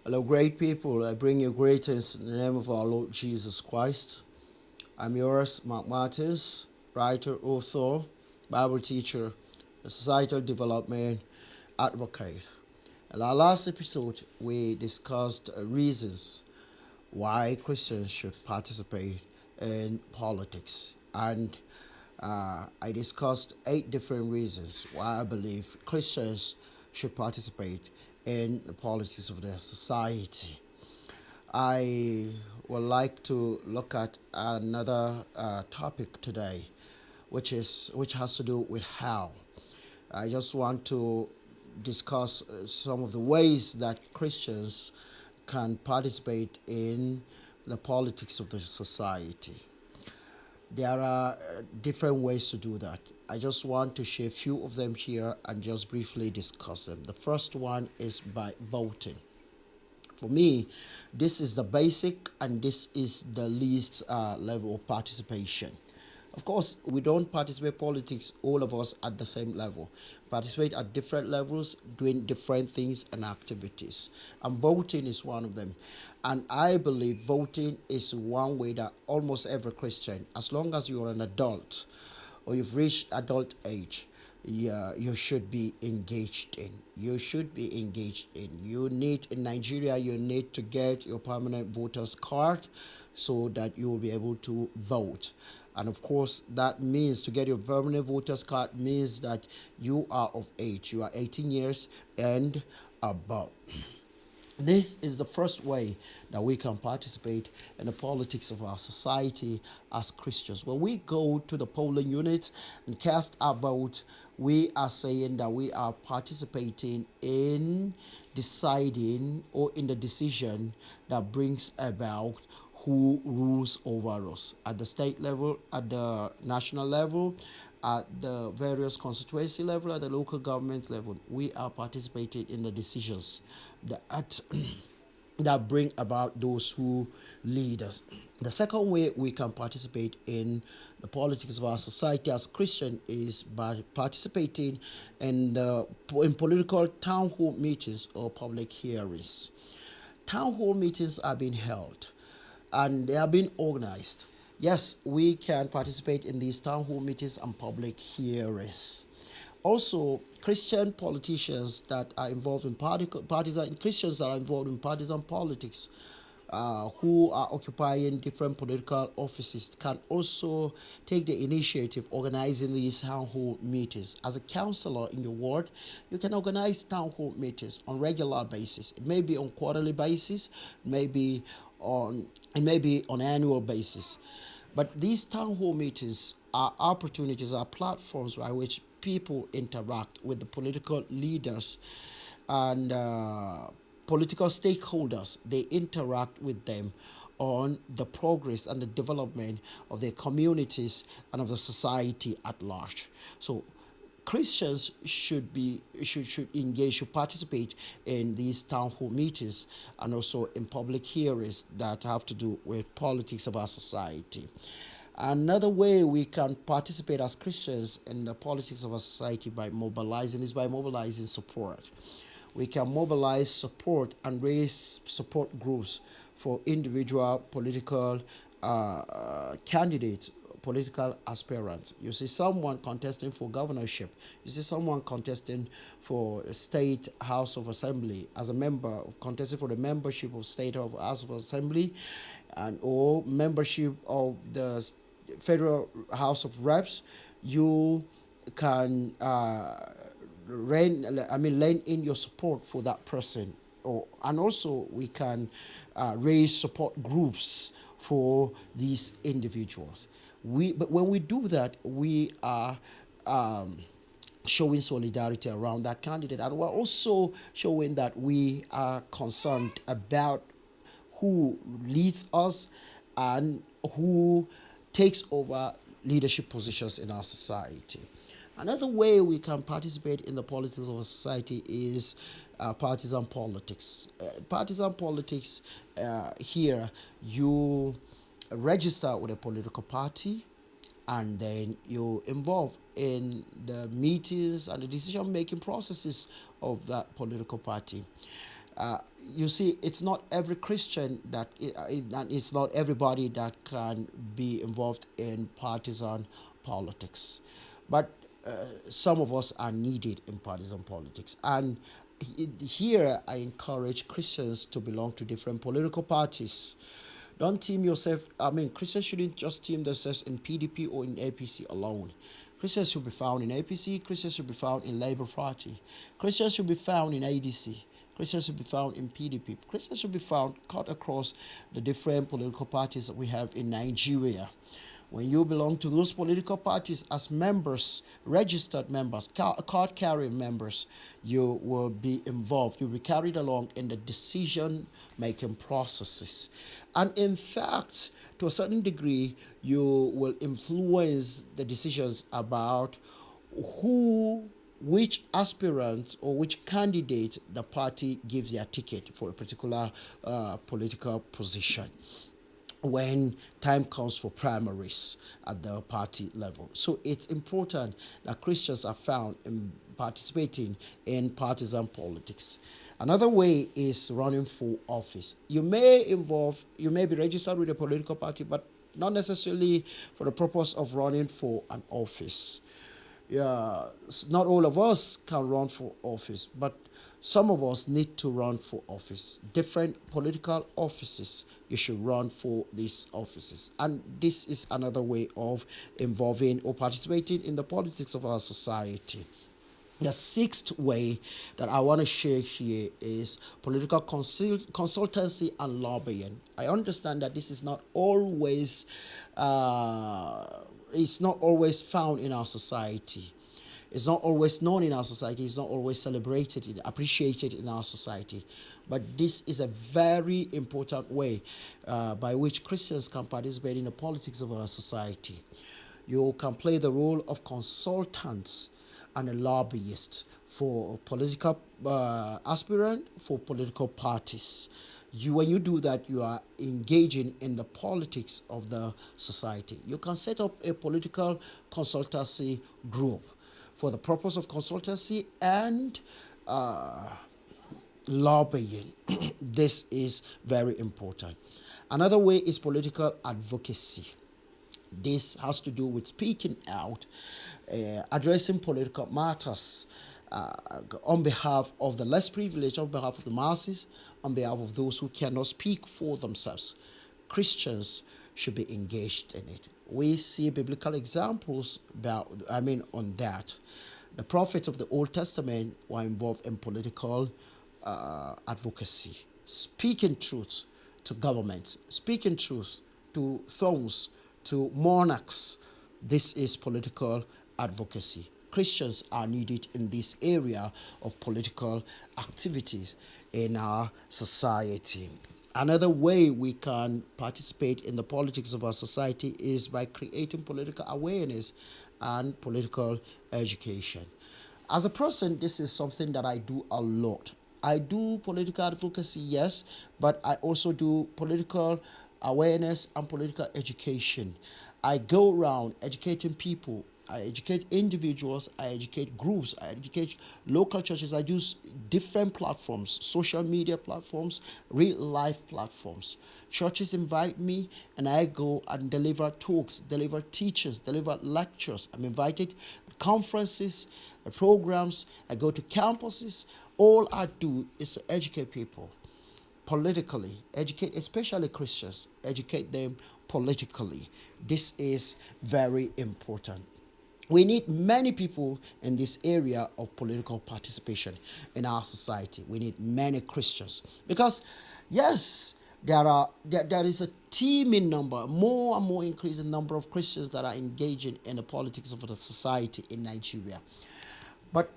Hello, great people. I bring you greetings in the name of our Lord Jesus Christ. I'm yours, Mark Martins, writer, author, Bible teacher, a societal development advocate. In our last episode, we discussed reasons why Christians should participate in politics. And I discussed 8 different reasons why I believe Christians should participate in the politics of their society. I would like to look at another topic today, which has to do with how. I just want to discuss some of the ways that Christians can participate in the politics of the society. There are different ways to do that. I just want to share a few of them here and just briefly discuss them. The first one is by voting. For me, this is the basic and this is the least level of participation. Of course, we don't participate politics, all of us at the same level. Participate at different levels, doing different things and activities. And voting is one of them. And I believe voting is one way that almost every Christian, as long as you're an adult or you've reached adult age, yeah, you should be engaged in. You should be engaged in. You need in Nigeria. You need to get your permanent voters card, so that you will be able to vote. And of course, that means to get your permanent voters card means that you are of age. You are 18 years and above. This is the first way that we can participate in the politics of our society as Christians. When we go to the polling unit and cast our vote, we are saying that we are participating in deciding or in the decision that brings about who rules over us at the state level, at the national level, at the various constituency level, at the local government level. We are participating in the decisions that that bring about those who lead us. The second way we can participate in the politics of our society as Christian is by participating in political town hall meetings or public hearings. Town hall meetings are being held and they are being organized. Yes, we can participate in these town hall meetings and public hearings. Also, Christian politicians that are involved in partisan Christians that are involved in partisan politics, who are occupying different political offices, can also take the initiative organizing these town hall meetings. As a councillor in your ward, you can organize town hall meetings on regular basis. It may be on quarterly basis, maybe on it may be on annual basis. But these town hall meetings are opportunities, are platforms by which people interact with the political leaders and political stakeholders. They interact with them on the progress and the development of their communities and of the society at large. So Christians should engage, should participate in these town hall meetings and also in public hearings that have to do with politics of our society. Another way we can participate as Christians in the politics of our society by mobilizing support. We can mobilize support and raise support groups for individual political candidates, political aspirants. You see someone contesting for governorship. You see someone contesting for state House of Assembly as a member, contesting for the membership of state House of Assembly, and or membership of the Federal House of Reps. You can lend in your support for that person, and also we can raise support groups for these individuals. But when we do that, we are showing solidarity around that candidate, and we're also showing that we are concerned about who leads us and who takes over leadership positions in our society. Another way we can participate in the politics of a society is partisan politics. Partisan politics, here you register with a political party and then you involve in the meetings and the decision making processes of that political party. You see, it's not every Christian and it's not everybody that can be involved in partisan politics, but some of us are needed in partisan politics. And here I encourage Christians to belong to different political parties. Don't team yourself. I mean, Christians shouldn't just team themselves in PDP or in APC alone. Christians should be found in APC. Christians should be found in Labour Party. Christians should be found in ADC. Christians should be found in PDP. Christians should be found cut across the different political parties that we have in Nigeria. When you belong to those political parties as members, registered members, card carrying members, you will be involved. You'll be carried along in the decision making processes. And in fact, to a certain degree, you will influence the decisions about which aspirant or which candidate the party gives their ticket for a particular political position when time comes for primaries at the party level. So it's important that Christians are found in participating in partisan politics. Another way is running for office. You may be registered with a political party, but not necessarily for the purpose of running for an office. Yeah, not all of us can run for office, but some of us need to run for office. Different political offices, you should run for these offices. And this is another way of involving or participating in the politics of our society. The sixth way that I want to share here is political consultancy and lobbying. I understand that this is not always found in our society. It's not always known in our society. It's not always celebrated, appreciated in our society. But this is a very important way by which Christians can participate in the politics of our society. You can play the role of consultants and a lobbyist for political aspirant, for political parties. When you do that, you are engaging in the politics of the society. You can set up a political consultancy group for the purpose of consultancy and lobbying. This is very important. Another way is political advocacy. This has to do with speaking out, addressing political matters on behalf of the less privileged, on behalf of the masses, on behalf of those who cannot speak for themselves. Christians should be engaged in it. We see biblical examples on that. The prophets of the Old Testament were involved in political advocacy, speaking truth to governments, speaking truth to thrones, to monarchs. This is political advocacy. Christians are needed in this area of political activities in our society. Another way we can participate in the politics of our society is by creating political awareness and political education. As a person, this is something that I do a lot. I do political advocacy, yes, but I also do political awareness and political education. I go around educating people. I educate individuals, I educate groups, I educate local churches. I use different platforms, social media platforms, real life platforms. Churches invite me and I go and deliver talks, deliver teachers, deliver lectures. I'm invited to conferences, programs. I go to campuses. All I do is to educate people politically, educate especially Christians, educate them politically. This is very important. We need many people in this area of political participation in our society. We need many Christians because, yes, there is a teeming number, more and more increasing number of Christians that are engaging in the politics of the society in Nigeria. But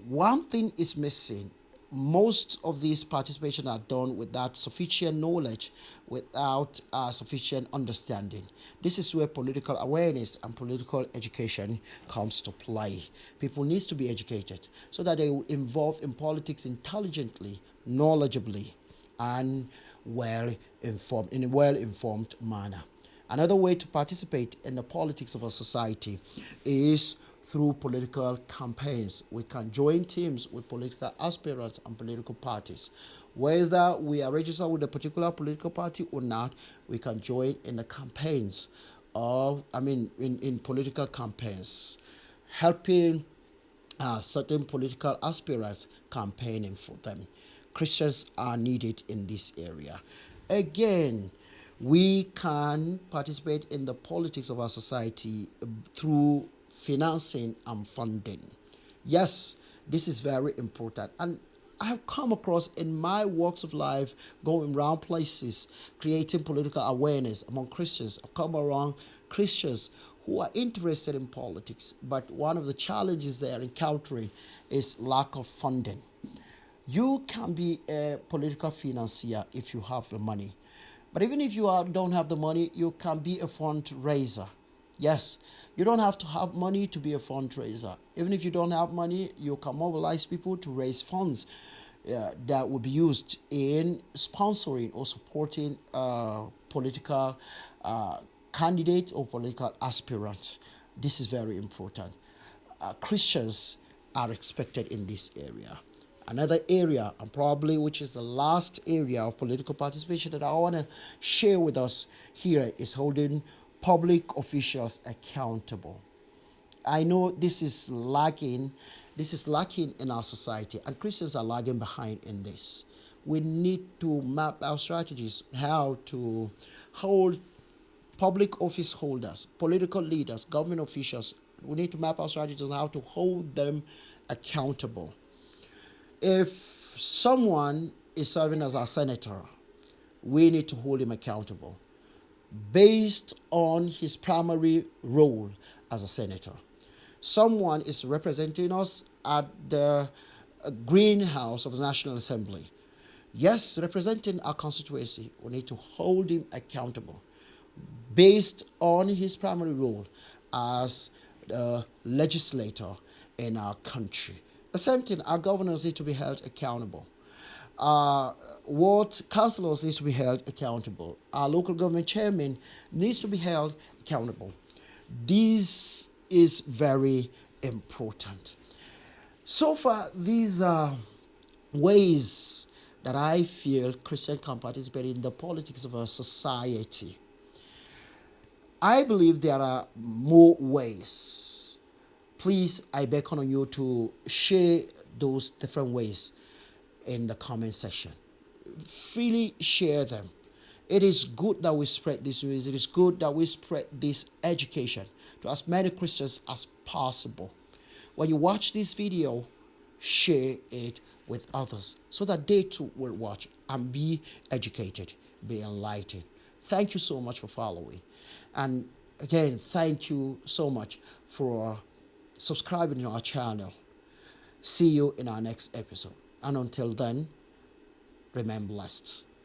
one thing is missing. Most of these participation are done without sufficient knowledge, without sufficient understanding. This is where political awareness and political education comes to play. People need to be educated so that they will involve in politics intelligently, knowledgeably, and in a well-informed manner. Another way to participate in the politics of our society is through political campaigns. We can join teams with political aspirants and political parties. Whether we are registered with a particular political party or not, we can join in the campaigns in political campaigns, helping certain political aspirants campaigning for them. Christians are needed in this area. Again, we can participate in the politics of our society through financing and funding. Yes, this is very important. And I have come across in my walks of life, going around places, creating political awareness among Christians. I've come around Christians who are interested in politics, but one of the challenges they are encountering is lack of funding. You can be a political financier if you have the money. But even if don't have the money, you can be a fundraiser. Yes, you don't have to have money to be a fundraiser. Even if you don't have money, you can mobilize people to raise funds that will be used in sponsoring or supporting political candidate or political aspirant. This is very important. Christians are expected in this area. Another area, and probably which is the last area of political participation that I want to share with us here, is holding public officials accountable. I know this is lacking in our society, and Christians are lagging behind in this. We need to map our strategies how to hold public office holders, political leaders, government officials. We need to map our strategies on how to hold them accountable. If someone is serving as our senator, we need to hold him accountable based on his primary role as a senator. Someone is representing us at the greenhouse of the National Assembly. Yes, representing our constituency, we need to hold him accountable based on his primary role as the legislator in our country. The same thing, our governors need to be held accountable. Ward councillors need to be held accountable. Our local government chairman needs to be held accountable. This is very important. So far, these are ways that I feel Christians can participate in the politics of our society. I believe there are more ways. Please, I beckon on you to share those different ways in the comment section. Freely share them. It is good that we spread this news. It is good that we spread this education to as many Christians as possible. When you watch this video, share it with others so that they too will watch and be educated, be enlightened. Thank you so much for following. And again, thank you so much for subscribing to our channel. See you in our next episode. And until then, remain blessed.